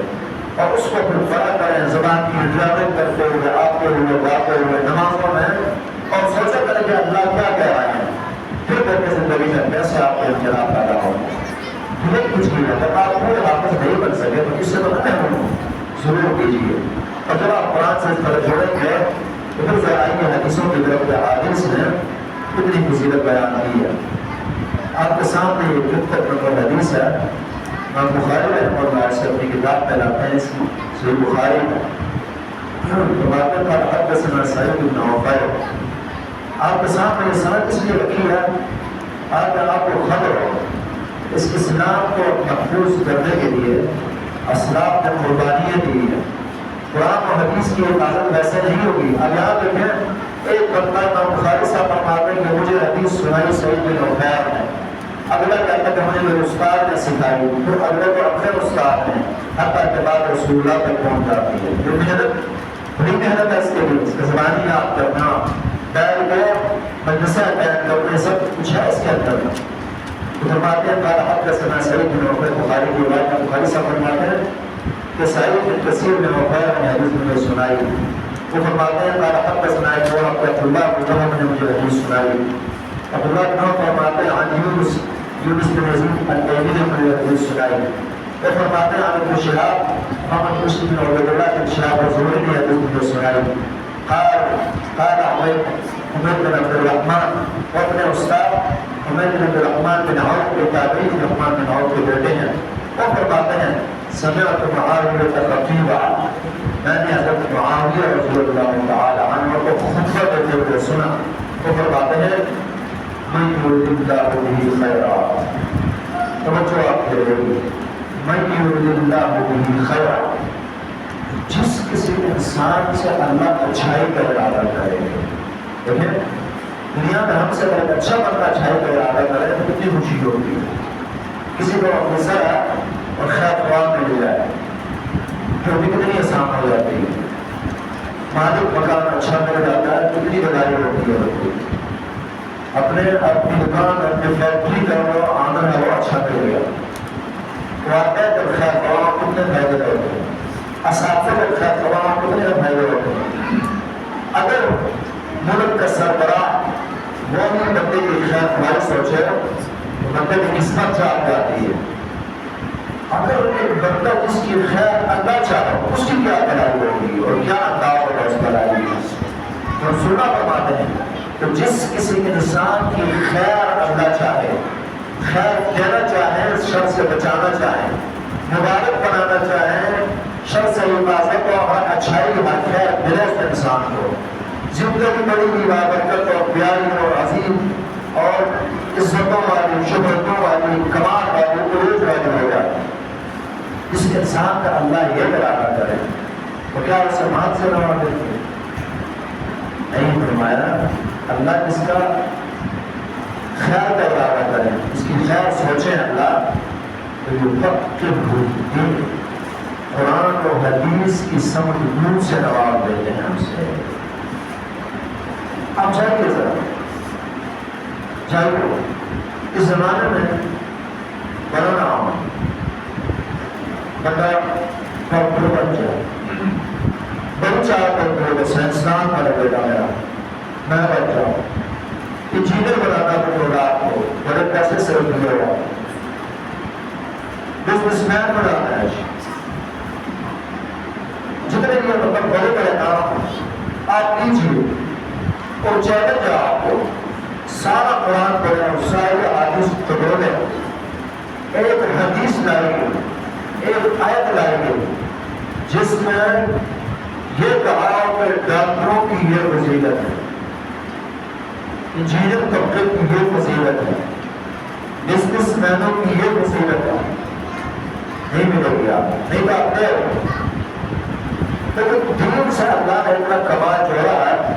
اور اس کو پھر فرق کریں زبان کی ڈرائیونگ کرتے ہوئے، آتے ہوئے، جاتے ہوئے نمازوں میں، اور سوچا کریں کہ اللہ کیا کہہ رہا ہے، پھر کر کے زندگی میں کیسے آپ کو انقلاب پیدا ہو۔ یہ کچھ نہیں ہے، اگر آپ پورے حافظ نہیں بن سکے تو اس سے تو نہیں ضرور کیجیے، اور جب آپ قرآن سے فرق جوڑیں گے تو پھر ذرا کی حدیثوں کی طرف حدیث نے کتنی فضیلت بیان کی ہے۔ آپ کے سامنے یہ 75 نمبر حدیث ہے، امام بخاری رحمہ اللہ سے اپنی کتاب میں لاتے ہیں، اس کی صحیح بخاری میں روایت پر حدثنا سعید بن عفیر۔ آپ کے سامنے یہ سند اس لیے رکھی ہے تاکہ آپ کو خبر ہو اس اسلام کو محفوظ کرنے کے لیے اسلاف نے قربانیاں دی ہیں۔ قرآن و حدیث کی حفاظت ویسے نہیں ہوگی۔ اب یاد رکھیں، ایک بندہ امام بخاری صاحب فرماتے ہیں کہ مجھے حدیث سنائی سعید بن عفیر نے، اگلا کہتا کہ مجھے میرے استاد نے سکھائی، پھر اگلے کو اپنے استاد نے، حتیٰ کہ بعد رسول اللہ تک پہنچ جاتی ہے۔ جو محنت، بڑی محنت ہے اس کے لیے، اس کا زبانی یاد کرنا، بیٹھ کے مجلسیں اٹینڈ کرنے، سب کچھ ہے اس کے اندر۔ فرماتے ہیں قال حدثنا سعید بن عفیر، بخاری کی روایت میں بخاری صاحب فرماتے ہیں کہ سعید بن کثیر بن عفیر نے حدیث مجھے سنائی۔ وہ فرماتے ہیں قال حدثنا عبداللہ بن وهب نے مجھے حدیث سنائی۔ عبداللہ بن وهب فرماتے ہیں عن یونس بن یزید الایلی نے مجھے حدیث سنائی۔ وہ فرماتے ہیں عن ابن شہاب محمد مسلم بن عبید اللہ بن شہاب الزہری نے حدیث مجھے سنائی۔ قال حمید بن عبد الرحمن، وہ اپنے استاد حمید بن عبد الرحمن بن عوف کے تابعی عبد الرحمن بن عوف کے بیٹے ہیں، وہ فرماتے ہیں سمعت معاویہ خطیبا، میں نے حضرت معاویہ رضی اللہ تعالی عنہ کو خطبہ دیتے ہوئے سنا۔ وہ فرماتے ہیں من یرید اللہ بہ خیرا، توجہ آپ کے لیے، من یرید اللہ بہ خیرا، جس کسی انسان سے اللہ اچھائی کا ارادہ کرے۔ دیکھیں دنیا میں ہم سے اگر اچھا بندہ اچھائی کا ارادہ کرے تو کتنی خوشی ہوتی ہے۔ کسی کو غصہ ہے اور خیر خواہ مل جائے پھر بھی کتنی آسان ہو جاتی ہے۔ مالک مکان اچھا مل جاتا ہے کتنی بدائی ہوتی ہے۔ اپنی دکان اپنی فیکٹری کا وہ آنر ہے وہ اچھا مل گیا، واقع جب خیر خواہ کتنے فائدے ہوتے ہیں، اساتذہ جب خیر خواہ کتنے فائدے ہوتے ہیں۔ اگر ملک کا سربراہ وہ بھی بندے کی خیر خواہ سوچے تو بندے کی قسمت جاگ جاتی ہے۔ اگر ایک بندہ جس کی خیر اللہ چاہے اس کی کیا بھلائی ہوگی اور کیا انداز ہوگا اس بھلائی میں۔ تو سننا فرماتے ہیں تو جس کسی انسان کی خیر اللہ چاہے، خیر دینا چاہے، شر سے بچانا چاہے، مبارک بنانا چاہے، شر سے حفاظت اور اچھائی ہر خیر ملے اس انسان کو، زندگی بڑی ہی بابرکت اور پیاری اور عظیم اور عزتوں والی، شہرتوں والی، کمال والی، عروج والی ہو جائے۔ اس انسان کا اللہ یہ ارادہ کرے تو کیا اسے مال سے نواز دیتے ہیں؟ نہیں فرمایا اللہ اس کا خیر کا ارادہ کرے، اس کی خیر سوچیں اللہ تو یہ وقت کے بھول قرآن و حدیث کی سمجھ نور سے نواز دیتے ہیں ہم سے۔ آپ جائیے ذرا، جائیے اس زمانے میں بڑا عام بندہ ڈاکٹر بن جائے، بن چاہتا ہوں سائنسدان والا بیٹا میرا، میں بن جاؤں، انجینئر بنانا پڑے رات کو بڑے پیسے سے ملے گا، بزنس مین بنانا ہے. جتنے بھی مطلب بڑے بڑے کام آپ کیجیے اور چیلنج ہے آپ کو سارا قرآن پڑھیں اور سارے حدیث پڑھیں. ایک حدیث لائیں گے ایک آیت لائیں گے جس میں یہ کہا کہ ڈاکٹروں کی یہ فضیلت ہے, انجینئر طبقے کی یہ فضیلت ہے, بزنس مینوں کی یہ فضیلت ہے. نہیں ملے گی آپ نہیں بات ہے. لیکن دین سے اللہ نے اتنا کمال جوڑا ہے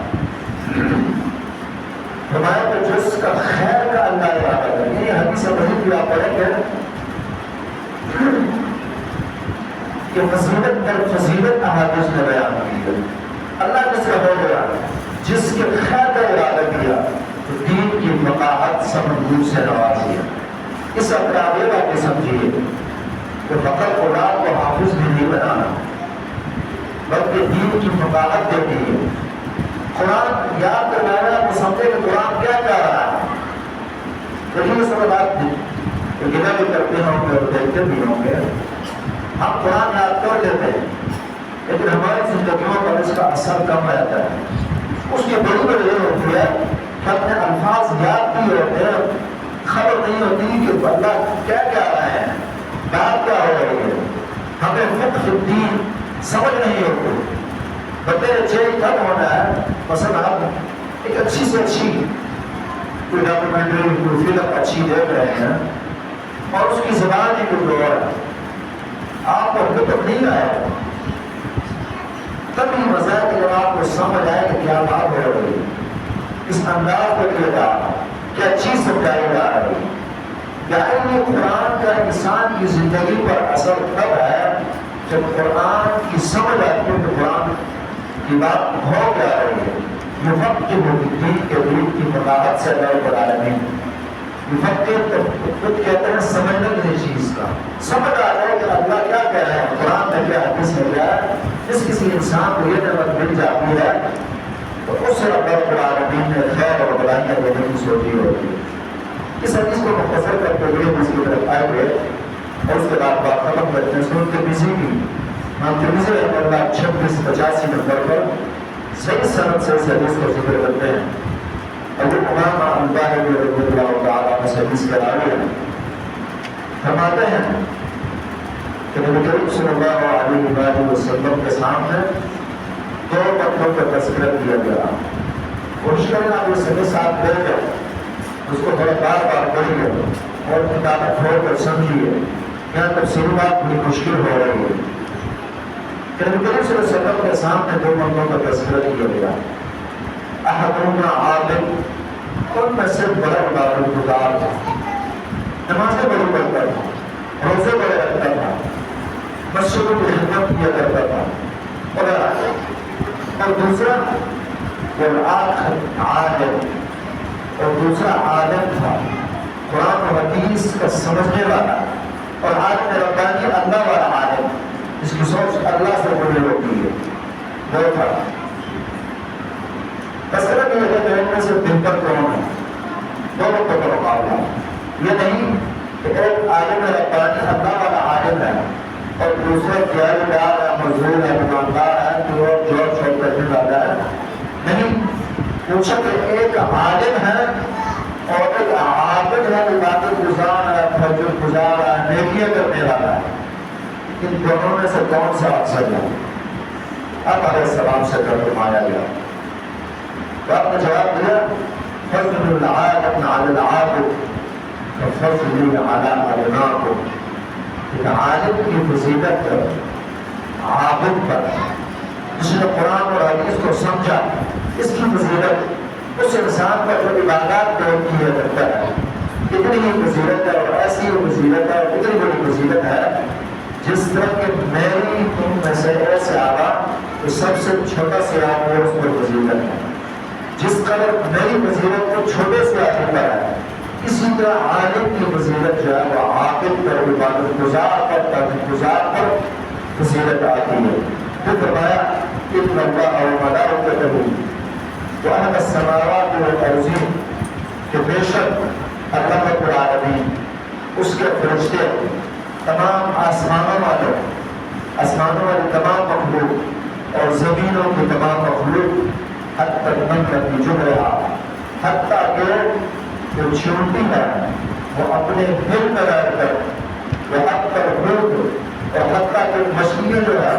ہمارے تو جس کا خیر کا اللہ ارادہ ہے. یہ حدیث وحی بھی آپ پڑھیں گے کہ فضیلت پر فضیلت احادیث نے بیان کی ہے. اللہ جس کا ہو گیا جس کے خیر کا ارادہ کیا تو دین کی فقاہت سمجھ سے نواز دیا. اس اپنے یہ بات سمجھیے کہ فقط قرآن کو حافظ بھی نہیں بنانا بلکہ دین کی فقاہت دیتی ہے. قرآن یاد کروانا تو سمجھے کہ قرآن کیا کہہ رہا ہے. لیکن اس بات گنا بھی کرتے ہوں گے اور دیکھتے بھی ہوں گے. ہم قرآن یاد کر لیتے ہیں لیکن ہماری زندگیوں پر اس کا اثر کم رہتا ہے. اس کی بڑی وجہ یہ ہوتی ہے کہ اپنے الفاظ یاد بھی ہوتے ہیں, خبر نہیں ہوتی کہ اللہ کیا کہہ رہے ہیں, بات کیا ہو رہی ہے. ہمیں فقہ الدین سمجھ نہیں ہوتی. بندے چینج کب ہونا ہے. مثلا آپ ایک اچھی سے اچھی کوئی ڈاکومنٹری کوئی فلم اچھی دیکھ رہے ہیں اور اس کی زبان ہی کچھ اور ہے, آپ کو فکر نہیں آئے تبھی مزہ ہے کہ جب آپ کو سمجھ آئے کہ کیا بات ہو رہی ہے, اس انداز کو کیا تھا, کیا چیز سمجھائی جا رہی ہے. یعنی قرآن کا انسان کی زندگی پر اثر تب ہے جب قرآن کی سمجھ آتی ہے کہ قرآن کی بات ہو کیا رہی ہے. مفقہ الدین کے دین کی فقاہت سے اللہ رب العالمین مفقہ تو خود کہتے ہیں سمجھنے کی چیز کا سمجھ آ جائے کہ اللہ کیا کہہ رہے ہیں, قرآن میں کیا حدیث میں کیا ہے. جس کسی انسان کو یہ نعمت مل جاتی ہے تو اس سے اللہ رب العالمین نے خیر اور بلائیاں دینے کی سوچی ہوتی ہے. اس حدیث کو مختصر کرتے ہوئے اس کی طرف آئے ہوئے اور اس کے بعد بات ختم کرتے ہیں. سنن ترمذی کی امام ترمذی رحمہ اللہ 2685 نمبر پر صحیح سند سے اس حدیث کو ذکر کرتے ہیں. ابو امامہ الباہلی رضی اللہ تعالیٰ عنہ سے حدیث کے راوی ہیں, فرماتے ہیں کہ نبی کریم صلی اللہ علیہ وآلہ وسلم کے سامنے دو باتوں کا تذکرہ کیا گیا. کوشش کریں آپ یہ سبھی ساتھ لے کر اس کو تھوڑا بار بار پڑھیے اور کتابیں کھول کر سمجھیے. یہاں تفصیلی بات بڑی مشکل ہو رہی ہے کہ نبی کریم صلی اللہ علیہ وسلم کے سامنے دو باتوں کا تذکرہ کیا گیا. احدہما عابد, ان میں سے بڑا عبادت گزار تھا, نمازیں بڑی پڑھتا تھا, روزے بڑے رکھتا تھا, مسجدوں کی خدمت کیا کرتا تھا. اور دوسرا والآخر عالم, اور دوسرا عالم تھا, قرآن و حدیث کا سمجھنے والا اور عالم ربانی اللہ والا عالم جس کی سوچ اللہ سے جڑی ہوتی ہے وہ تھا. تذکرہ کیا جاتا ہے ان میں سے بہتر کون ہے, دونوں کو مقابلہ. یہ نہیں کہ ایک عالم ربانی اللہ والا عالم ہے اور دوسرا دیانتدار ہے, مزدور ہے, ایماندار ہے, تو وہ جوڑ چھوڑ کرنے والا ہے. نہیں, پوچھا کہ ایک عالم ہے اور ایک عابد ہے, عبادت گزار ہے, فجر گزار ہے, نیکیاں کرنے والا ہے. ان دونوں میں سے کون سا افضل ہے؟ اب علیہ السلام سے فرمایا گیا تو آپ نے جواب دیا فضل العالم علی العابد فضل علی علماءکم. ایک عالم کی فضیلت عابد پر, جس نے قرآن اور حدیث کو سمجھا, اس کی فضیلت اس انسان پر جو عبادات کو کیا کرتا ہے. اتنی ہی فضیلت ہے اور ایسی ہی فضیلت ہے, اتنی بڑی فضیلت ہے جس طرح کہ میری تم میں سے ایسے آگا تو سب سے چھوٹا سے آپ وہ اس پر فضیلت ہے. جس قدر میری فضیلت کو چھوٹے سے آدمی پر ہے, اسی طرح عالم کی فضیلت جو ہے وہ عابد پر, عبادت گزار پر, تعظیم گزار پر فضیلت آتی ہے. پھر فرمایا ان اللہ اور ملائکتہ واہل السماوات والارض, کہ بے شک اللہ رب العالمین, اس کے فرشتے تمام آسمانوں والی تمام مخلوق اور زمینوں کی تمام مخلوق حتی من کی جمرہ، حتیٰ کہ جو چونٹی ہے وہ اپنے دل میں رہ کر وہ حق پر خود اور حتیٰ کہ مچھلیاں جو ہے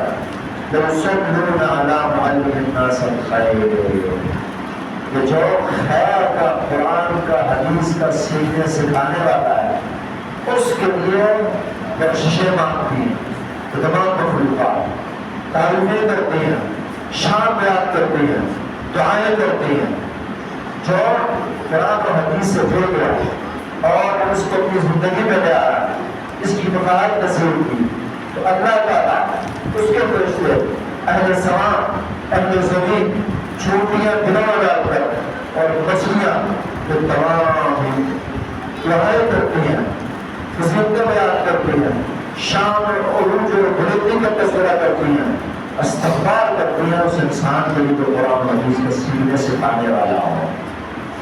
لَيُصَلُّونَ عَلَىٰ مُعَلِّمِ النَّاسِ الْخَيْرِ، کہ جو خیر کا، قرآن کا، حدیث کا سیکھنے سکھانے والا ہے اس کے لیے بخششیں مانگتی ہیں. تو تمام مخلوقات تعریفیں کرتی ہیں، شان بیان کرتی ہیں، دعائیں کرتی ہیں. جو قرآن و حدیث سے جڑ گیا اور اس کو اپنی زندگی میں لے آیا، اس کی مفاہمت نصیب کی، تو اللہ تعالیٰ اس کے فرشتے اہل سماء اہل زمین چوٹیاں دلوں میں ڈال کر اور مچھلیاں جو تمام دعائیں کرتی ہیں، فضیلتیں بیان کرتی ہیں، شان اور عروج اور بلندی کا تذکرہ کرتی ہیں، استغفار کرتی ہیں اس انسان کے لیے جو قرآن و حدیث کے سیکھنے سکھانے والا ہو.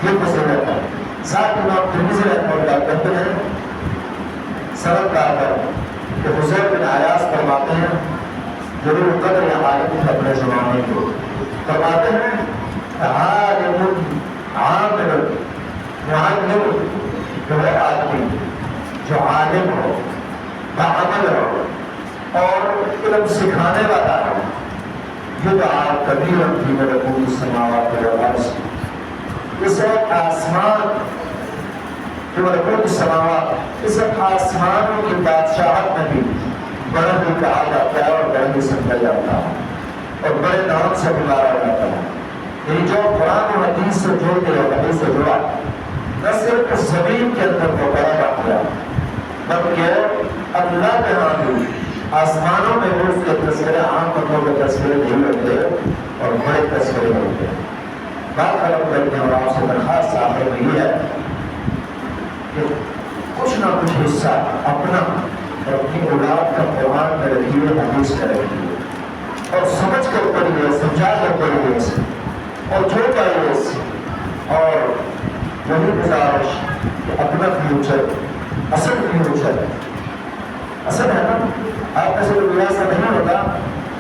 یہ فضیلت ہے. ساتھ امام ترمذی رحمہ اللہ کہتے ہیں سبق کا کر کہ حذیفہ بن عیاض فرماتے ہیں ضرور قدر عالم تھے اپنے زمانے کو، فرماتے ہیں عالم عامل معلم جو ہے آدمی جو عالم ہو، بعمل ہو اور علم سکھانے والا ہو، یدعا کبیرا فی ملکوت السماوات والارض، اسے آسمان جو ملکوت السماوات، اسے آسمانوں کی بادشاہت میں بھی بڑا بھی کہا جاتا ہے اور بڑا بھی سمجھا جاتا ہے اور بڑے نام سے بلایا جاتا ہے. یعنی جو قرآن و حدیث سے جڑتے اور حدیث سے جڑا نہ صرف اس زمین کے اندر وہ بڑا واقعہ بلکہ اللہ کے ہاں بھی آسمانوں میں بھی اس کے تذکرے عام بندوں کے تذکرے نہیں ہوتے اور بڑے تذکرے ہوتے ہیں. بات خراب کرتے ہیں اور آپ سے درخواست آخر میں یہ ہے کہ کچھ نہ کچھ حصہ اپنا اور اپنی اولاد کا قرآن میں رکھیے، حدیث کا رکھیے اور سمجھ کر پڑھیے، سمجھا کر پڑھیے اسے اور جو پڑھیے اس سے. اور وہی گزارش کہ اپنا فیوچر اصل فیوچر اصل ہے نا. آپ میں سے کوئی ایسا نہیں ہوتا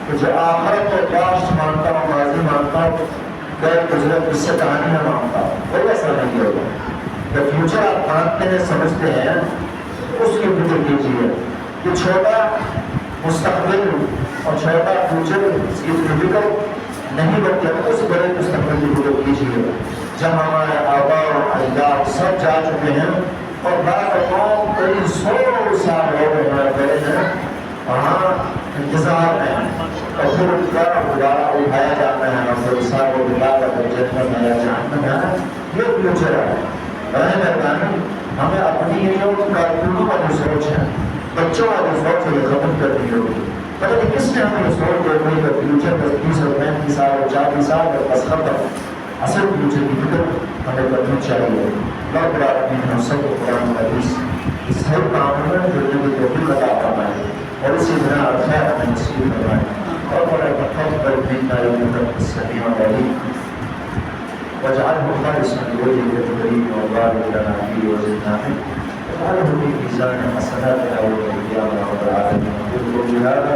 کہ جو آخرت کو پاسٹ مانتا ہوں، ماضی مانتا ہوں، غیر گزرت اس سے کہانیاں مانتا ہوں، کوئی ایسا نہیں ہوگا. جب فیوچر آپ مانتے ہیں، سمجھتے ہیں، اس کی فکر کیجیے کہ چھوٹا مستقبل اور چھوٹا فیوچر اس کی فکر نہیں بلکہ اس بڑے مستقبل کی فکر کیجیے جہاں ہمارے آبا و اجداد سب جا چکے ہیں اور بعض قوم کئی 100 سال ہو گئے ہمارے بڑے ہیں وہاں انتظار میں اور پھر ان کا دوبارہ اٹھایا جاتا ہے اور پھر سال کو بلا کر جنت میں یا جہنم میں جانا. یہ فیوچر ہے. برائے مہربانی ہمیں اپنی کارکنوں والی سوچ ہے، بچوں والی سوچ ہے ختم کرنی ہوگی. پتہ نہیں کس نے ہمیں سوچ دیکھنے کا فیوچر 30 اور 35 سال اور 40 سال اور بس ختم. اصل فیوچر کی فکر ہمیں کرنی چاہیے. اللہ العالمین ہم سب کو قرآن حدیث اس ہر کام میں جڑنے کی توفیق عطا فرمائے اور اسی طرح خیر ہمیں نصیب فرمائے اور بڑے تقبل منا انک السمیع العلیم واجعله خالصا لوجهك الكريم وبارك لنا فيه وزدنا منه واجعله في ميزان حسناتنا يوم القيامة رب العالمين. أقول قولي هذا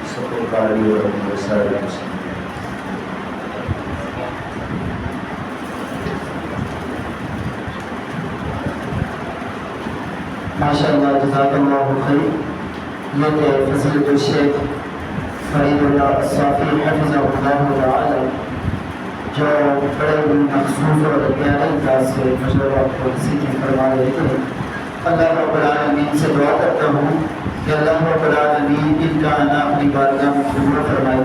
استغفر الله لي ولكم ولسائر المسلمين. ماشاء اللہ جزاک اللہ خیر. یہ کہ فضیلت الشیخ فرید اللہ الصافی حفظہ اللہ تعالی جو بڑے مخصوص اور پیارے انداز سے مشورہ پالیسی کی فرما رہے تھے. اللہ رب العالمین سے دعا کرتا ہوں کہ اللہ رب العالمین ان کا آنا اپنی بارگاہ میں قبول فرمائے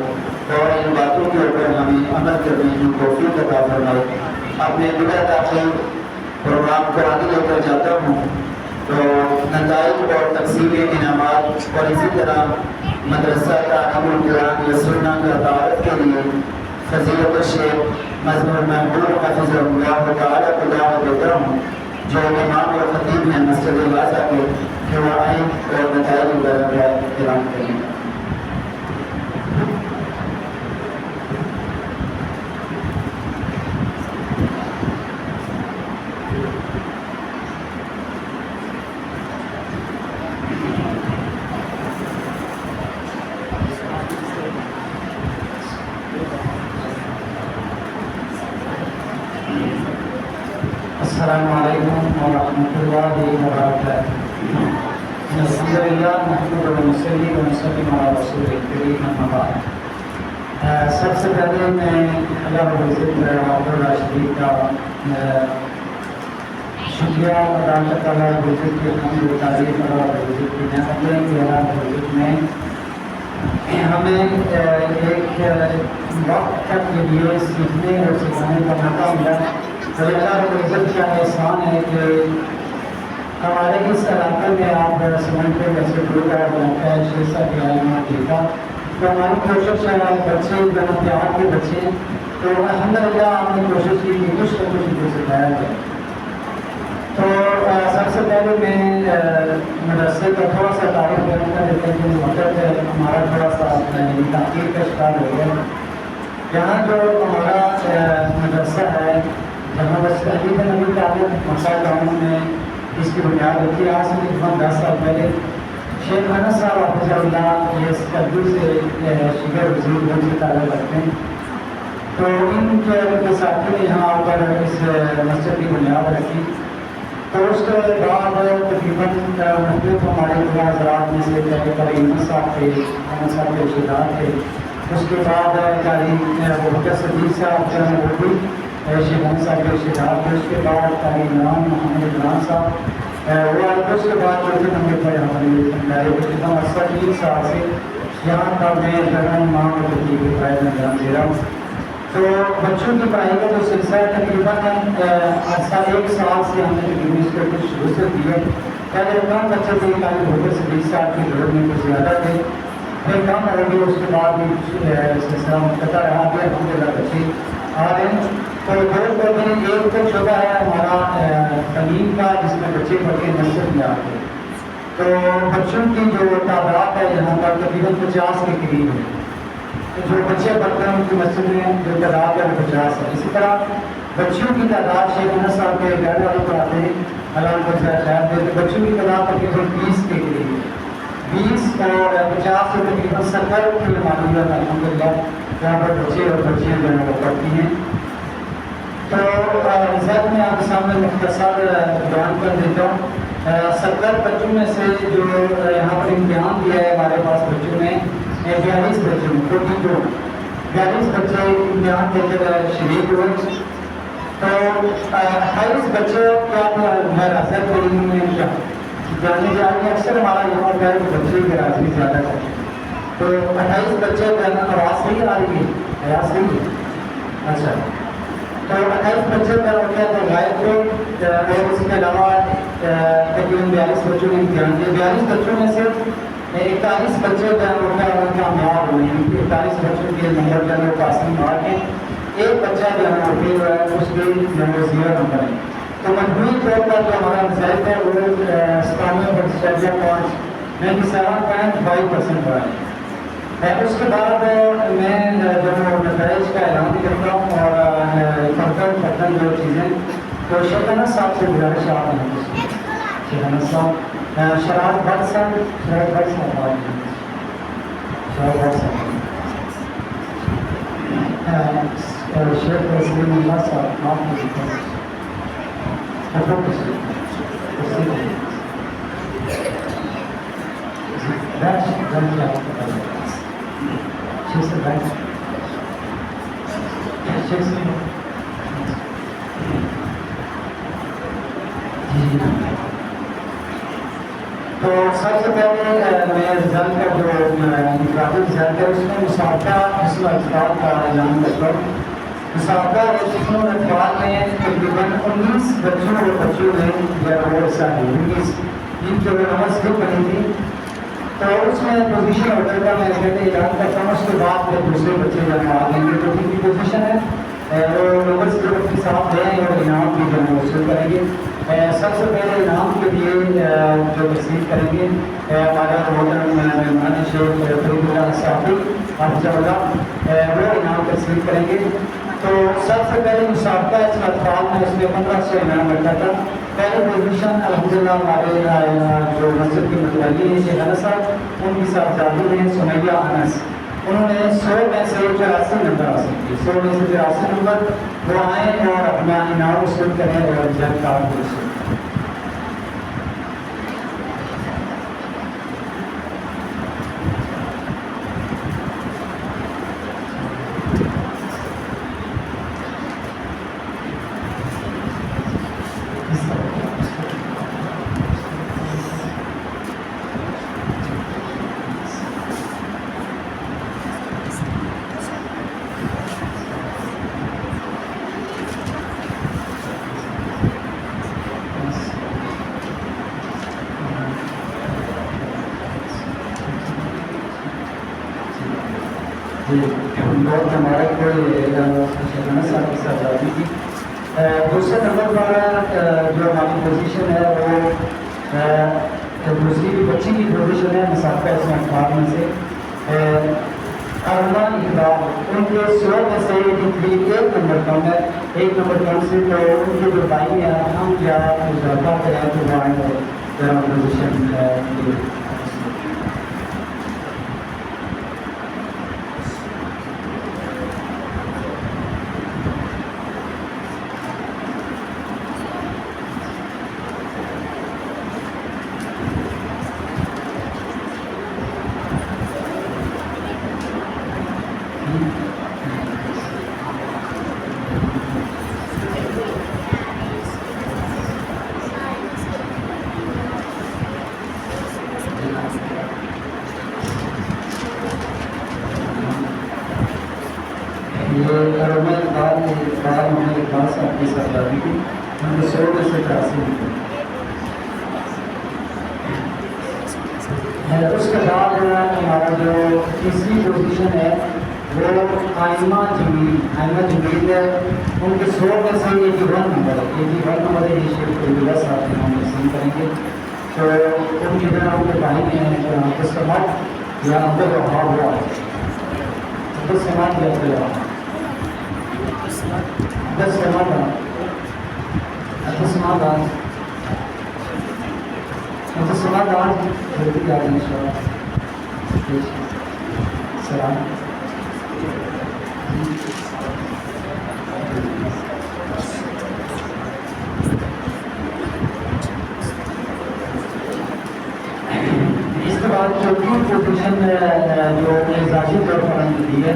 اور ان باتوں کے اوپر ہمیں عمل کرنے کی توفیق عطا فرمائے. اپنے بلا تاخیر پروگرام کو آگے لے کر جاتا ہوں تو نتائج اور تقسیم انعامات اور اسی طرح مدرسہ تعلیم القرآن یا سنہ کا تعارف کے لیے فضیلت الشیخ مظہر محبوب حفظہ اللہ تعالیٰ کو دعوت دیتا ہوں جو امام اور خطیب ہیں مسجد الواضح کے کہ وہ آئیں اور نتائج وغیرہ کا احترام کریں. السلام علیکم ورحمۃ اللہ وبرکاتہ۔ الحمد للہ نحمدہ ونصلی ونسلم علی رسول الکریم اما بعد۔ سب سے پہلے میں اللہ رب العزت اللہ شریف کا شکریہ ادا کرتا ہوں رب العزت کی حمد و تعریف اور رب العزت کی نعمتیں کہ رب العزت نے ہمیں ایک وقت تک کے لیے سیکھنے اور سکھانے کا موقع ملا۔ اور اللہ رب العزت کا احسان ہے کہ ہمارے اس علاقے میں آپ سمجھتے ویسے دور علاقہ ہے 6-7 عالمہ دیکھا، تو ہماری کوشش ہے بچے جو پیار کے بچے، تو الحمدللہ ہم نے کوشش کی کہ کچھ نہ کچھ ان کو سکھایا جائے۔ تو سب سے پہلے میں مدرسے کا تھوڑا سا تعریف بیان کر دیتے ہیں کہ مطلب ہمارا تھوڑا سا تحقیق کا شکار ہو گیا۔ یہاں جو ہمارا مدرسہ ہے جہاں بس علی نبی تعلیم مسا گاؤں میں اس کی بنیاد ہوتی ہے، آج سے تقریباً 10 سال پہلے شیخ انس صاحب حافظ اللہ یہ کدو سے شگر وزیر گنج سے تعلق رکھتے ہیں، تو ان کے ساتھی نے یہاں آ کر اس مسجد کی بنیاد رکھی۔ تو اس کے بعد تقریباً مختلف ہمارے حضرات میں سے کریم صاحب تھے، احمد صاحب کے رشتےدار تھے، اس کے بعد قاری بکر صدیق صاحب جو ہیں وہ بھی شیخ احمد صاحب کے رشتےدار تھے، اس کے بعد قاری عمران محمد عمران صاحب وہ آئے، اس کے بعد چوتھے نمبر پر ہمارے تقریباً اسد صاحب سے یہاں کا میں جگہ امام اور ترتیب قائد انجام دے رہا ہوں۔ تو بچوں کی پڑھائی کا جو سلسلہ ہے تقریباً 1 سال سے ہم نے تقریباً اس کو کچھ شروع کی ہے۔ پہلے کم بچے تھے، قاری بکر صدیق صاحب کی ضرورت میں کچھ زیادہ تھے، پھر کم ہو گئے، اس کے بعد بھی سلسلہ منقطع رہا، پھر الحمدللہ بچے آ رہے ہیں۔ تو دو ایک تو شعبہ ہے ہمارا تعلیم کا جس میں بچے پڑھ کے مسجد میں آتے ہیں، تو بچوں کی جو تعداد ہے یہاں پر تقریباً 50 کے قریب ہے، جو بچے پڑھتے ہیں ان کی مسجد میں جو تعداد ہے وہ 50 ہے۔ اسی طرح بچوں کی تعداد شیخ انس صاحب کے گھر والوں کو آتے ہیں، اللہ کو خیر دے، بچوں کی تعداد تقریباً 20 کے قریب ہے، 20 اور 50 سے تقریباً 70 کی معلومات الحمدللہ یہاں پر بچے اور بچیاں جو ہیں وہ پڑھتی ہیں۔ تو رزلٹ میں آپ کے سامنے مختصر بیان کر دیتا ہوں۔ 70 بچوں میں سے جو یہاں پر امتحان دیا ہے ہمارے پاس بچوں نے 42 بچوں میں 42 بچے امتحان دے کر شریک ہوئے، تو 28 بچے کیا حاصل کریں گے جانے جانے اکثر ہمارا یہاں ہوتا ہے کہ بچے کی حاضری زیادہ کرتے ہیں، تو 28 بچے آواز صحیح آ رہی ہے، آواز صحیح ہے، اچھا، تو 28 بچے کا ہو گیا تو غائب تھے، اور اس کے علاوہ تقریباً 42 بچوں نے امتحان دیا۔ 42 بچوں میں سے 41 بچے جو ہیں وہ کامیاب ہوئے ہیں، 41 بچوں کے نمبر جو ہے وہ پاسنگ مارک ہیں، ایک بچہ جو ہے وہ فیل ہوا ہے، اس کے جو ہے وہ 0 نمبر ہے۔ تو مجموعی طور پر جو ہمارا رزلٹ ہے وہ 97.5% ہوا ہے۔ اس کے بعد میں جو نتائج کا اعلان کرتا ہوں اور فرقن جو چیزیں، تو شیخ انس صاحب سے گزارش آپ ہیں، شیخ انس صاحب شراد بٹ صاحب شیخ رسول اللہ صاحب آپ کو تو سب سے پہلے میں رزلٹ کا جو انفرادی رزلٹ ہے اس میں مسابقہ حسن اطفال کا اعلان کرتا ہوں۔ مسابقہ حسن اطفال میں تقریباً 19 بچوں اور بچیوں نے وہ حصہ ہے، 19 جن کی وہ نمبر سلپ بنی تھی، تو اس میں پوزیشن ہوٹل کا میں پہلے اعلان کرتا ہوں، اس کے بعد پھر دوسرے بچے جب آ دیں گے تو جن کی پوزیشن ہے وہ نمبر سلپ کے ساتھ دیں اور انعام بھی جو ہے وصول کریں گے۔ سب سے پہلے انعام کے لیے جو تصدیق کریں گے ہمارا مہمان شیخ فرید اللہ صاحب حافظ اللہ، وہ انعام تصدیق کریں گے۔ تو سب سے پہلے مسابقہ اس اطفال میں اس میں 1500 انعام رکھا تھا۔ پہلی پوزیشن الحمدللہ ہمارے جو مسجد کے متولی ہیں شیخ انس صاحب، ان کی صاحبزادی ہیں سمیہ انس، انہوں نے 100 میں سے 84 نمبر حاصل کیے. 100 میں سے 84 نمبر وہ آئیں اور اپنا انعام وصول کریں اور رزلٹ کارڈ وصول کریں. بہت ہمارا کوئی صاحب کی سرگرمی تھی. دوسرے نمبر پر جو ہماری پوزیشن ہے وہ دوسری بچی کی پوزیشن ہے مسافہ اسم اخبار میں سے ارمان اقبال. ان کے 100 میں سے ایک نمبر کم ہے. ایک نمبر کم سے تو ان کے جو بھائی ہیں ہم کیا مظاہرہ کریں تو وہ آئیں اور ذرا پوزیشن ہے. اس کے بعد ہمارا جو تیسری پوزیشن ہے وہ آئمہ جمیل. آئمہ جمیل ہے. ان کے 100 میں سے 81 نمبر ہے. 81 نمبر ہے. یہ شیخ طویلہ صاحب کے ہم تسلیم کریں گے. تو ان کی طرح ان کے بھائی ہیں قسمت یا عبد الوہاب ہوا ہے. عبد السماد یا عبد الوہاب عبد السماد عبد السماد عبد السماد آج جلدی آ جائیں انشاءاللہ. سلام. اس کے بعد چوتھی پوزیشن جو اعزازی طور پر دی ہے